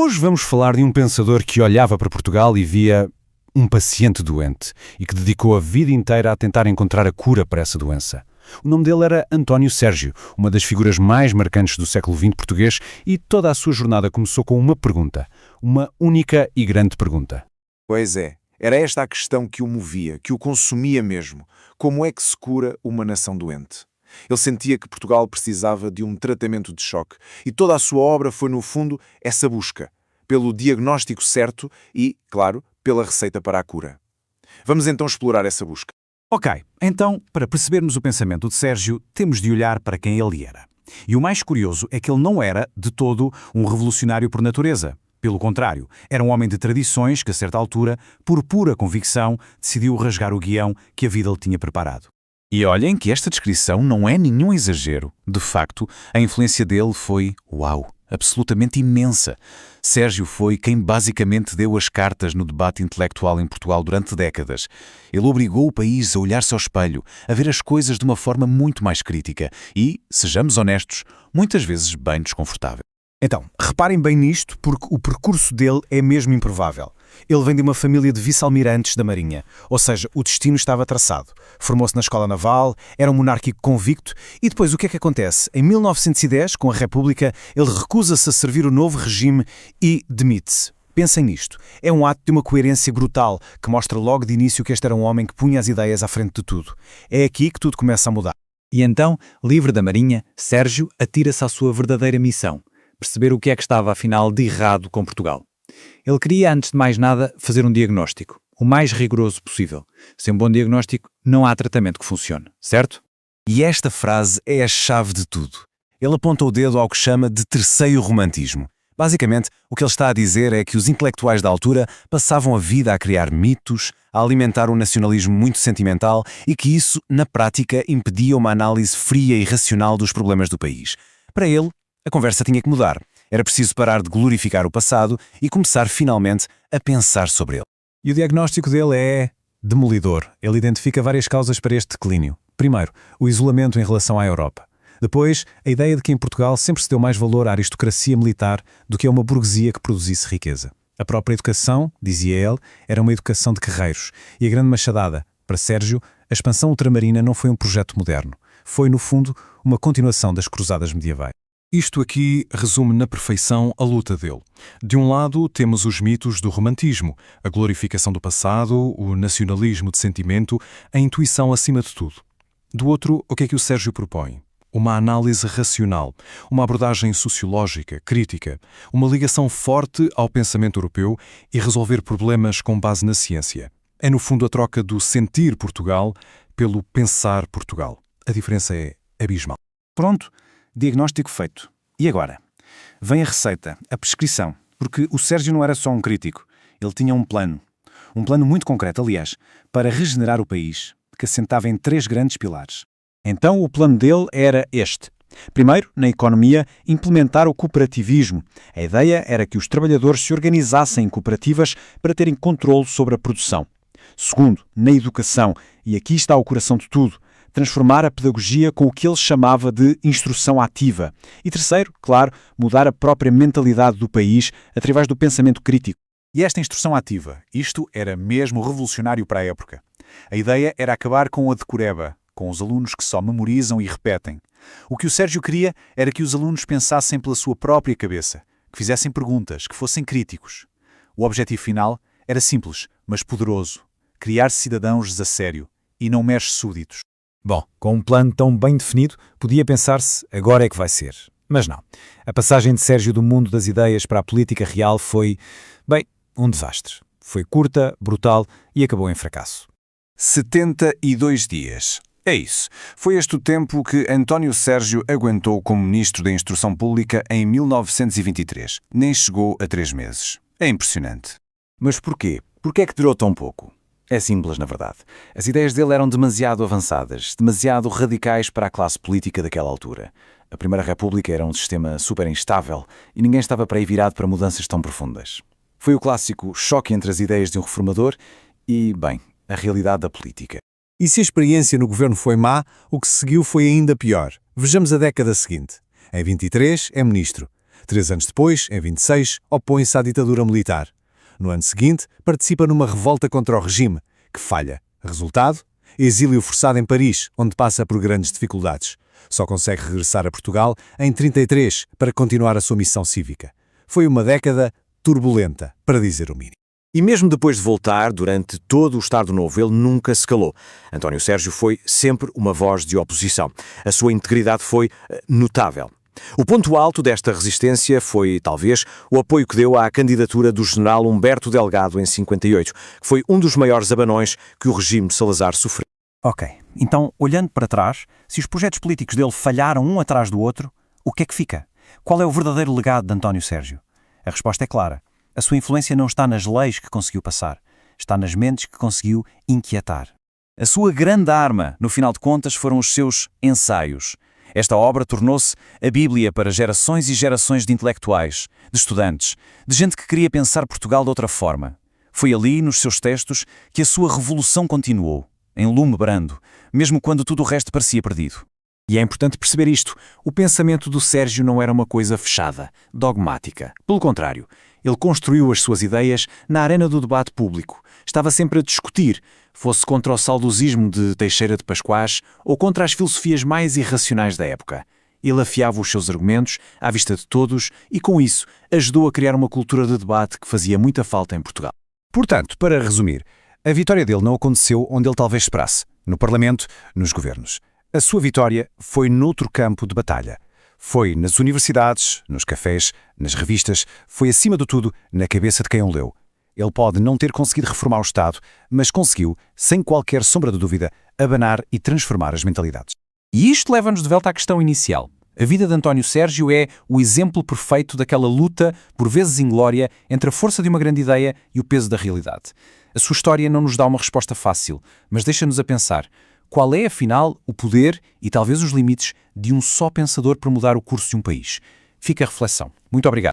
Hoje vamos falar de um pensador que olhava para Portugal e via um paciente doente e que dedicou a vida inteira a tentar encontrar a cura para essa doença. O nome dele era António Sérgio, uma das figuras mais marcantes do século XX português, e toda a sua jornada começou com uma pergunta, uma única e grande pergunta. Pois é, era esta a questão que o movia, que o consumia mesmo. Como é que se cura uma nação doente? Ele sentia que Portugal precisava de um tratamento de choque e toda a sua obra foi, no fundo, essa busca, pelo diagnóstico certo e, claro, pela receita para a cura. Vamos então explorar essa busca. Ok, então, para percebermos o pensamento de Sérgio, temos de olhar para quem ele era. E o mais curioso é que ele não era, de todo, um revolucionário por natureza. Pelo contrário, era um homem de tradições que, a certa altura, por pura convicção, decidiu rasgar o guião que a vida lhe tinha preparado. E olhem que esta descrição não é nenhum exagero. De facto, a influência dele foi, absolutamente imensa. Sérgio foi quem basicamente deu as cartas no debate intelectual em Portugal durante décadas. Ele obrigou o país a olhar-se ao espelho, a ver as coisas de uma forma muito mais crítica e, sejamos honestos, muitas vezes bem desconfortável. Então, reparem bem nisto porque o percurso dele é mesmo improvável. Ele vem de uma família de vice-almirantes da Marinha, ou seja, o destino estava traçado. Formou-se na escola naval, era um monárquico convicto e depois o que é que acontece? Em 1910, com a República, ele recusa-se a servir o novo regime e demite-se. Pensem nisto. É um ato de uma coerência brutal que mostra logo de início que este era um homem que punha as ideias à frente de tudo. É aqui que tudo começa a mudar. E então, livre da Marinha, Sérgio atira-se à sua verdadeira missão: perceber o que é que estava afinal de errado com Portugal. Ele queria, antes de mais nada, fazer um diagnóstico, o mais rigoroso possível. Sem um bom diagnóstico, não há tratamento que funcione, certo? E esta frase é a chave de tudo. Ele aponta o dedo ao que chama de terceiro romantismo. Basicamente, o que ele está a dizer é que os intelectuais da altura passavam a vida a criar mitos, a alimentar um nacionalismo muito sentimental e que isso, na prática, impedia uma análise fria e racional dos problemas do país. Para ele, a conversa tinha que mudar. Era preciso parar de glorificar o passado e começar finalmente a pensar sobre ele. E o diagnóstico dele é demolidor. Ele identifica várias causas para este declínio. Primeiro, o isolamento em relação à Europa. Depois, a ideia de que em Portugal sempre se deu mais valor à aristocracia militar do que a uma burguesia que produzisse riqueza. A própria educação, dizia ele, era uma educação de guerreiros. E a grande machadada, para Sérgio, a expansão ultramarina não foi um projeto moderno. Foi, no fundo, uma continuação das cruzadas medievais. Isto aqui resume na perfeição a luta dele. De um lado, temos os mitos do romantismo, a glorificação do passado, o nacionalismo de sentimento, a intuição acima de tudo. Do outro, o que é que o Sérgio propõe? Uma análise racional, uma abordagem sociológica, crítica, uma ligação forte ao pensamento europeu e resolver problemas com base na ciência. É, no fundo, a troca do sentir Portugal pelo pensar Portugal. A diferença é abismal. Pronto. Diagnóstico feito. E agora? Vem a receita, a prescrição, porque o Sérgio não era só um crítico, ele tinha um plano muito concreto, aliás, para regenerar o país, que assentava em 3 grandes pilares. Então o plano dele era este. Primeiro, na economia, implementar o cooperativismo. A ideia era que os trabalhadores se organizassem em cooperativas para terem controle sobre a produção. Segundo, na educação, e aqui está o coração de tudo, transformar a pedagogia com o que ele chamava de instrução ativa. E terceiro, claro, mudar a própria mentalidade do país através do pensamento crítico. E esta instrução ativa, isto era mesmo revolucionário para a época. A ideia era acabar com a decoreba, com os alunos que só memorizam e repetem. O que o Sérgio queria era que os alunos pensassem pela sua própria cabeça, que fizessem perguntas, que fossem críticos. O objetivo final era simples, mas poderoso: criar cidadãos a sério e não meros súditos. Bom, com um plano tão bem definido, podia pensar-se, agora é que vai ser. Mas não. A passagem de Sérgio do mundo das ideias para a política real foi, um desastre. Foi curta, brutal e acabou em fracasso. 72 dias. É isso. Foi este o tempo que António Sérgio aguentou como Ministro da Instrução Pública em 1923. Nem chegou a 3 meses. É impressionante. Mas porquê? Porquê é que durou tão pouco? É simples, na verdade. As ideias dele eram demasiado avançadas, demasiado radicais para a classe política daquela altura. A Primeira República era um sistema super instável e ninguém estava para aí virado para mudanças tão profundas. Foi o clássico choque entre as ideias de um reformador e, a realidade da política. E se a experiência no governo foi má, o que seguiu foi ainda pior. Vejamos a década seguinte. Em 23, é ministro. 3 anos depois, em 26, opõe-se à ditadura militar. No ano seguinte, participa numa revolta contra o regime, que falha. Resultado? Exílio forçado em Paris, onde passa por grandes dificuldades. Só consegue regressar a Portugal em 33 para continuar a sua missão cívica. Foi uma década turbulenta, para dizer o mínimo. E mesmo depois de voltar, durante todo o Estado Novo, ele nunca se calou. António Sérgio foi sempre uma voz de oposição. A sua integridade foi notável. O ponto alto desta resistência foi, talvez, o apoio que deu à candidatura do general Humberto Delgado em 58, que foi um dos maiores abanões que o regime de Salazar sofreu. Ok, então, olhando para trás, se os projetos políticos dele falharam um atrás do outro, o que é que fica? Qual é o verdadeiro legado de António Sérgio? A resposta é clara. A sua influência não está nas leis que conseguiu passar, está nas mentes que conseguiu inquietar. A sua grande arma, no final de contas, foram os seus ensaios. Esta obra tornou-se a Bíblia para gerações e gerações de intelectuais, de estudantes, de gente que queria pensar Portugal de outra forma. Foi ali, nos seus textos, que a sua revolução continuou, em lume brando, mesmo quando tudo o resto parecia perdido. E é importante perceber isto. O pensamento do Sérgio não era uma coisa fechada, dogmática. Pelo contrário, ele construiu as suas ideias na arena do debate público. Estava sempre a discutir, fosse contra o saudosismo de Teixeira de Pascoais ou contra as filosofias mais irracionais da época. Ele afiava os seus argumentos à vista de todos e, com isso, ajudou a criar uma cultura de debate que fazia muita falta em Portugal. Portanto, para resumir, a vitória dele não aconteceu onde ele talvez esperasse, no Parlamento, nos governos. A sua vitória foi noutro campo de batalha. Foi nas universidades, nos cafés, nas revistas, foi acima de tudo na cabeça de quem o leu. Ele pode não ter conseguido reformar o Estado, mas conseguiu, sem qualquer sombra de dúvida, abanar e transformar as mentalidades. E isto leva-nos de volta à questão inicial. A vida de António Sérgio é o exemplo perfeito daquela luta, por vezes inglória, entre a força de uma grande ideia e o peso da realidade. A sua história não nos dá uma resposta fácil, mas deixa-nos a pensar. Qual é, afinal, o poder e talvez os limites de um só pensador para mudar o curso de um país? Fica a reflexão. Muito obrigado.